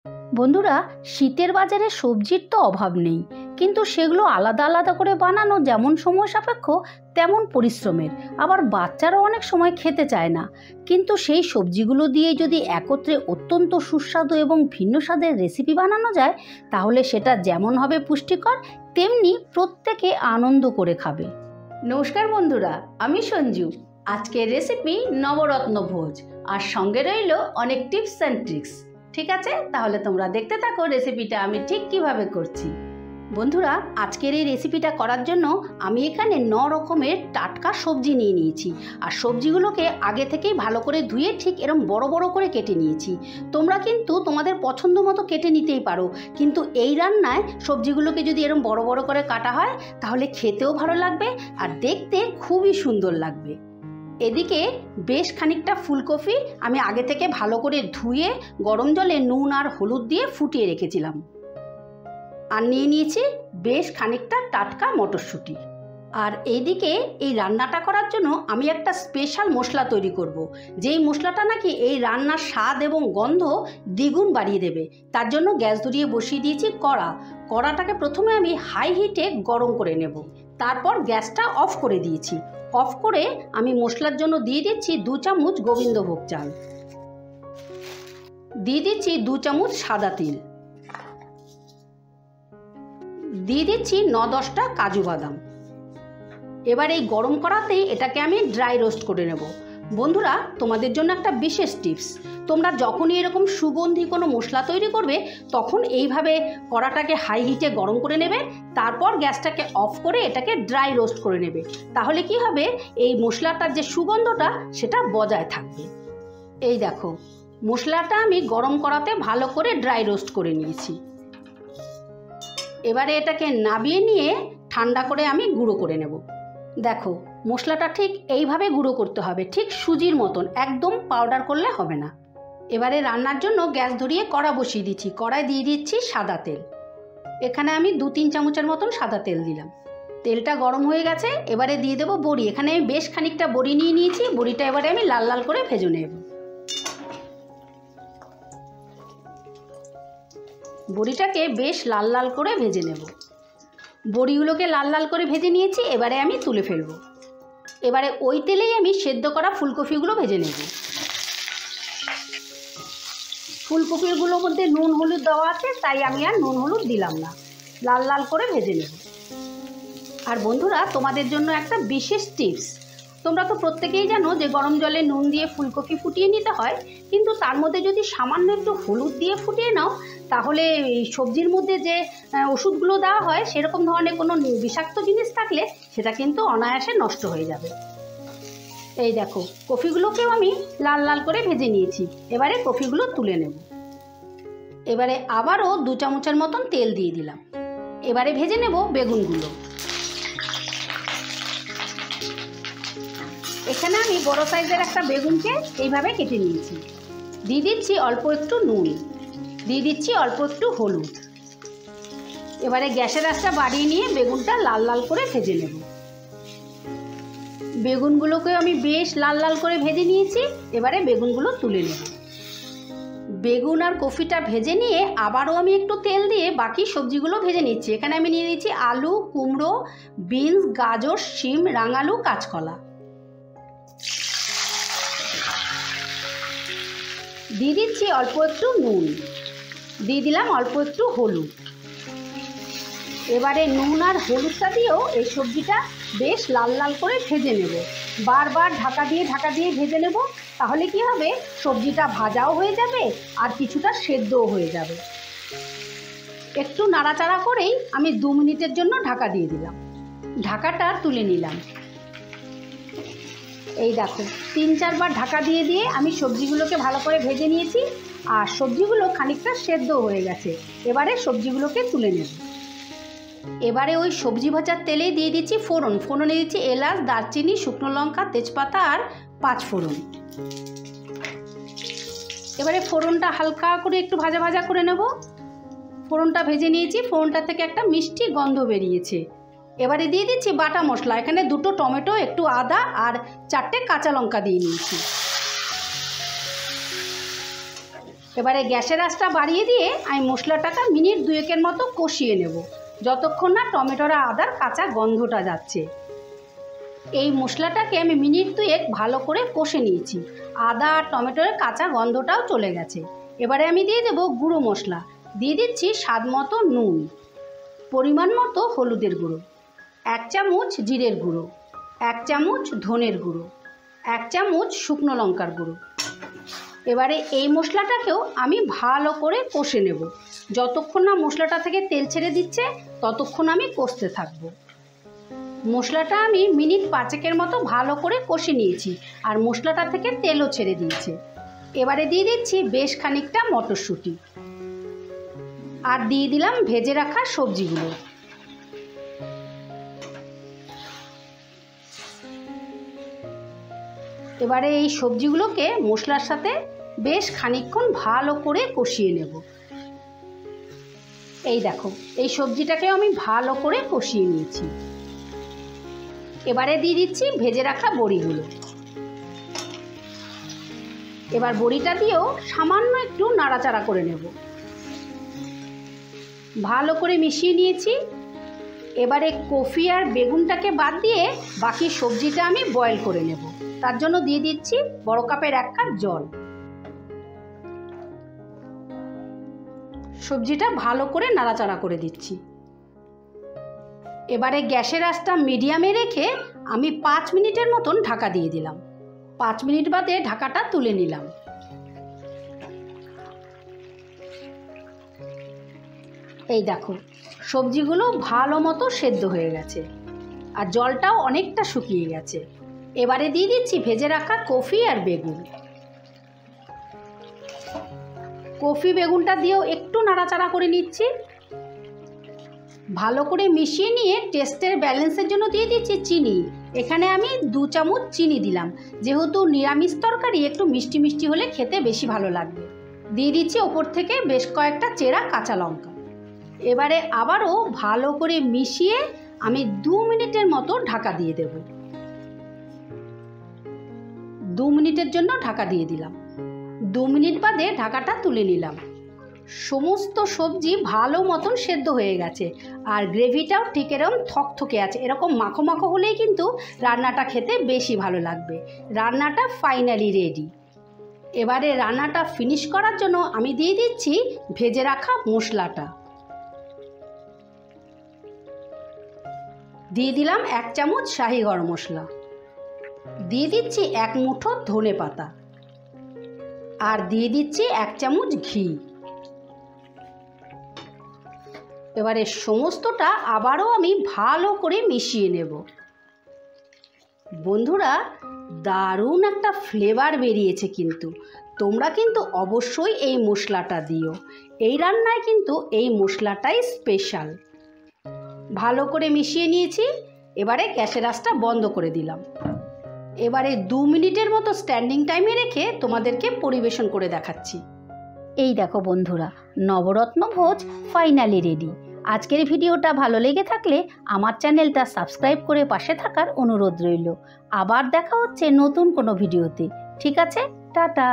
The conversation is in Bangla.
বন্ধুরা, শীতের বাজারে সবজির তো অভাব নেই, কিন্তু সেগুলো আলাদা আলাদা করে বানানো যেমন সময় সাপেক্ষ তেমন পরিশ্রমের। আবার বাচ্চারাও অনেক সময় খেতে চায় না। কিন্তু সেই সবজিগুলো দিয়ে যদি একত্রে অত্যন্ত সুস্বাদু এবং ভিন্ন স্বাদের রেসিপি বানানো যায়, তাহলে সেটা যেমন হবে পুষ্টিকর, তেমনি প্রত্যেকে আনন্দ করে খাবে। নমস্কার বন্ধুরা, আমি সঞ্জু। আজকের রেসিপি নবরত্ন ভোজ, আর সঙ্গে রইল অনেক টিপস অ্যান্ড ট্রিক্স। ঠিক আছে, তাহলে তোমরা দেখতে থাকো রেসিপিটা আমি ঠিক কিভাবে করছি। বন্ধুরা, আজকের এই রেসিপিটা করার জন্য আমি এখানে 9 রকমের টাটকা সবজি নিয়ে নিয়েছি। আর সবজিগুলোকে আগে থেকেই ভালো করে ধুয়ে ঠিক এরকম বড় বড় করে কেটে নিয়েছি। তোমরা কিন্তু তোমাদের পছন্দ মতো কেটে নিতেই পারো, কিন্তু এই রান্নায় সবজিগুলোকে যদি এরকম বড় বড় করে কাটা হয় তাহলে খেতেও ভালো লাগবে আর দেখতে খুবই সুন্দর লাগবে। এদিকে বেশ খানিকটা ফুলকপি আমি আগে থেকে ভালো করে ধুয়ে গরম জলে নুন আর হলুদ দিয়ে ফুটিয়ে রেখেছিলাম। আর নিয়ে নিয়েছি বেশ খানিকটা টাটকা মটরশুঁটি। আর এইদিকে এই রান্নাটা করার জন্য আমি একটা স্পেশাল মশলা তৈরি করব, যেই মশলাটা নাকি এই রান্নার স্বাদ এবং গন্ধ দ্বিগুণ বাড়িয়ে দেবে। তার জন্য গ্যাস ধরিয়ে বসিয়ে দিয়েছি কড়াটাকে প্রথমে আমি হাই হিটে গরম করে নেব। তারপর গ্যাসটা অফ করে দিয়েছি। অফ করে আমি মশলার জন্য দিয়ে দিচ্ছি 2 চামচ গোবিন্দভোগ চাল, দিয়ে দিচ্ছি 2 চামচ সাদা তিল, দিয়ে দিচ্ছি 9-10টা কাজু বাদাম। এবার এই গরম কড়াতেই এটাকে আমি ড্রাই রোস্ট করে নেব। বন্ধুরা, তোমাদের জন্য একটা বিশেষ টিপস, তোমরা যখনই এরকম সুগন্ধি কোনো মশলা তৈরি করবে তখন এইভাবে কড়াটাকে হাই হিটে গরম করে নেবে, তারপর গ্যাসটাকে অফ করে এটাকে ড্রাই রোস্ট করে নেবে। তাহলে কি হবে, এই মশলাটার যে সুগন্ধটা সেটা বজায় থাকবে। এই দেখো, মশলাটা আমি গরম কড়াতে ভালো করে ড্রাই রোস্ট করে নিয়েছি। এবারে এটাকে নামিয়ে নিয়ে ঠান্ডা করে আমি গুঁড়ো করে নেব। দেখো, মশলাটা ঠিক এইভাবে গুঁড়ো করতে হবে, ঠিক সুজির মতন, একদম পাউডার করলে হবে না। এবারে রান্নার জন্য গ্যাস ধরিয়ে কড়া বসিয়ে দিচ্ছি। কড়ায় দিয়ে দিচ্ছি সাদা তেল। এখানে আমি 2-3 চামচের মতন সাদা তেল দিলাম। তেলটা গরম হয়ে গেছে, এবারে দিয়ে দেবো বড়ি। এখানে আমি বেশ খানিকটা বড়ি নিয়ে নিয়েছি। বড়িটা এবারে আমি লাল লাল করে ভেজে নেব। বড়িটাকে বেশ লাল লাল করে ভেজে নেব। বড়িগুলোকে লাল লাল করে ভেজে নিয়েছি, এবারে আমি তুলে ফেলবো। এবারে ওই তেলেই আমি সেদ্ধ করা ফুলকপিগুলো ভেজে নেব। ফুলকপিগুলোর মধ্যে নুন হলুদ দেওয়া আছে, তাই আমি আর নুন হলুদ দিলাম না। লাল লাল করে ভেজে নেব। আর বন্ধুরা, তোমাদের জন্য একটা বিশেষ টিপস, তোমরা তো প্রত্যেকেই জানো যে গরম জলে নুন দিয়ে ফুলকপি ফুটিয়ে নিতে হয়, কিন্তু তার মধ্যে যদি সামান্য একটু হলুদ দিয়ে ফুটিয়ে নাও তাহলে এই সবজির মধ্যে যে ওষুধগুলো দেওয়া হয় সেরকম ধরনের কোনো বিষাক্ত জিনিস থাকলে সেটা কিন্তু অনায়াসে নষ্ট হয়ে যাবে। এই দেখো, কফিগুলোকেও আমি লাল লাল করে ভেজে নিয়েছি। এবারে কফিগুলো তুলে নেব। এবারে আবারও 2 চামচের মতন তেল দিয়ে দিলাম। এবারে ভেজে নেব বেগুনগুলো। এখানে আমি বড় সাইজের একটা বেগুনকে এইভাবে কেটে নিয়েছি। দিয়ে দিচ্ছি অল্প একটু নুন, দিয়ে দিচ্ছি অল্প একটু হলুদ। এবারে গ্যাসের আঁচটা বাড়িয়ে নিয়ে বেগুনটা লাল লাল করে ভেজে নেব। বেগুনগুলোকে আমি বেশ লাল লাল করে ভেজে নিয়েছি। এবারে বেগুনগুলো তুলে নেব। বেগুন আর কফিটা ভেজে নিয়ে আবারও আমি একটু তেল দিয়ে বাকি সবজিগুলো ভেজে নিচ্ছি। এখানে আমি নিয়ে নিচ্ছি আলু, কুমড়ো, বিনস, গাজর, শিম, রাঙালু, কাঁচকলা। দিয়ে দিচ্ছি অল্প একটু নুন, দিয়ে দিলাম অল্প একটু হলুদ। এবারে নুন আর হলুদটা দিয়েও এই সবজিটা বেশ লাল লাল করে ভেজে নেব। বারবার ঢাকা দিয়ে ভেজে নেব, তাহলে কি হবে, সবজিটা ভাজাও হয়ে যাবে আর কিছুটা সেদ্ধও হয়ে যাবে। একটু নাড়াচাড়া করেই আমি 2 মিনিটের জন্য ঢাকা দিয়ে দিলাম। ঢাকাটা তুলে নিলাম। এই দেখো, 3-4 বার ঢাকা দিয়ে দিয়ে আমি সবজিগুলোকে ভালো করে ভেজে নিয়েছি আর সবজিগুলো খানিকটা সেদ্ধ হয়ে গেছে। এবারে সবজিগুলোকে তুলে নেব। এবারে ওই সবজি ভাজার তেলেই দিয়ে দিচ্ছি ফোড়ন। ফোড়নে দিচ্ছি এলাচ, দারচিনি, শুকনো লঙ্কা, তেজপাতা আর 5 ফোড়ন। এবারে ফোড়নটা হালকা করে একটু ভাজা ভাজা করে নেব। ফোড়নটা ভেজে নিয়েছি, ফোড়নটা থেকে একটা মিষ্টি গন্ধ বেরিয়েছে। এবারে দিয়ে দিচ্ছি বাটা মশলা। এখানে 2টো টমেটো, একটু আদা আর 4টে কাঁচা লঙ্কা দিয়ে নিয়েছি। এবারে গ্যাসের আঁচটা বাড়িয়ে দিয়ে আমি মশলাটাকে মিনিট 2-1 মতো কষিয়ে নেব, যতক্ষণ না টমেটোর আদার কাঁচা গন্ধটা যাচ্ছে। এই মশলাটাকে আমি মিনিট 2 ভালো করে কষে নিয়েছি, আদা আর টমেটোর কাঁচা গন্ধটাও চলে গেছে। এবারে আমি দিয়ে দেবো গুঁড়ো মশলা, দিয়ে দিচ্ছি স্বাদ মতো নুন, পরিমাণ মতো হলুদের গুঁড়ো, 1 চামচ জিরের গুঁড়ো, 1 চামচ ধনের গুঁড়ো, 1 চামচ শুকনো লঙ্কার গুঁড়ো। এবারে এই মশলাটাকেও আমি ভালো করে কষে নেব, যতক্ষণ না মশলাটা থেকে তেল ছেড়ে দিচ্ছে ততক্ষণ আমি কষতে থাকবো। মশলাটা আমি মিনিট 5 মতো ভালো করে কষে নিয়েছি, আর মশলাটা থেকে তেলও ছেড়ে দিয়েছে। এবারে দিয়ে দিচ্ছি বেশ খানিকটা মটরশুঁটি, আর দিয়ে দিলাম ভেজে রাখা সবজিগুলো। এবারে এই সবজিগুলোকে মশলার সাথে বেশ খানিকক্ষণ ভালো করে কষিয়ে নেব। এই দেখো, এই সবজিটাকেও আমি ভালো করে কষিয়ে নিয়েছি। এবারে দিয়ে দিচ্ছি ভেজে রাখা বড়িগুলো। এবার বড়িটা দিয়েও সামান্য একটু নাড়াচাড়া করে নেব। ভালো করে মিশিয়ে নিয়েছি। এবারে কফি আর বেগুনটাকে বাদ দিয়ে বাকি সবজিটা আমি বয়েল করে নেব। তার জন্য দিয়ে দিচ্ছি বড় কাপের 1 কাপ জল। সবজিটা ভালো করে নাড়াচাড়া করে দিচ্ছি। এবারে গ্যাসের আঁচটা মিডিয়ামে রেখে আমি 5 মিনিটের মতন ঢাকা দিয়ে দিলাম। 5 মিনিট বাদে ঢাকাটা তুলে নিলাম। এই দেখো, সবজিগুলো ভালো মতো সেদ্ধ হয়ে গেছে, আর জলটাও অনেকটা শুকিয়ে গেছে। এবারে দিয়ে দিচ্ছি ভেজে রাখা কফি আর বেগুন। কফি বেগুনটা দিয়েও একটু নাড়াচাড়া করে নিচ্ছি। ভালো করে মিশিয়ে নিয়ে টেস্টের ব্যালেন্সের জন্য দিয়ে দিচ্ছি চিনি। এখানে আমি 2 চামচ চিনি দিলাম, যেহেতু নিরামিষ তরকারি একটু মিষ্টি মিষ্টি হলে খেতে বেশি ভালো লাগবে। দিয়ে দিচ্ছি ওপর থেকে বেশ কয়েকটা চেরা কাঁচা লঙ্কা। এবারে আবারও ভালো করে মিশিয়ে আমি 2 মিনিটের মতো ঢাকা দিয়ে দেব। 2 মিনিটের জন্য ঢাকা দিয়ে দিলাম। 2 মিনিট বাদে ঢাকাটা তুলে নিলাম। সমস্ত সবজি ভালো মতন সেদ্ধ হয়ে গেছে, আর গ্রেভিটাও ঠিক এরকম থকথকে আছে। এরকম মাখো মাখো হলেই কিন্তু রান্নাটা খেতে বেশি ভালো লাগবে। রান্নাটা ফাইনালি রেডি। এবারে রান্নাটা ফিনিশ করার জন্য আমি দিয়ে দিচ্ছি ভেজে রাখা মশলাটা। দিয়ে দিলাম 1 চামচ শাহি গরম মশলা, দিয়ে দিচ্ছি 1 মুঠো ধনে পাতা, আর দিয়ে দিচ্ছি 1 চামচ ঘি। এবারে সমস্তটা আবারও আমি ভালো করে মিশিয়ে নেব। বন্ধুরা, দারুণ একটা ফ্লেভার বেরিয়েছে, কিন্তু তোমরা কিন্তু অবশ্যই এই মশলাটা দিও। এই রান্নায় কিন্তু এই মশলাটাই স্পেশাল। ভালো করে মিশিয়ে নিয়েছি। এবারে গ্যাসের আঁচটা বন্ধ করে দিলাম। এবারে 2 মিনিটের মতো স্ট্যান্ডিং টাইমে রেখে তোমাদেরকে পরিবেশন করে দেখাচ্ছি। এই দেখো বন্ধুরা, নবরত্ন ভোজ ফাইনালি রেডি। আজকের ভিডিওটা ভালো লেগে থাকলে আমার চ্যানেলটা সাবস্ক্রাইব করে পাশে থাকার অনুরোধ রইল। আবার দেখা হচ্ছে নতুন কোনো ভিডিওতে। ঠিক আছে, টাটা।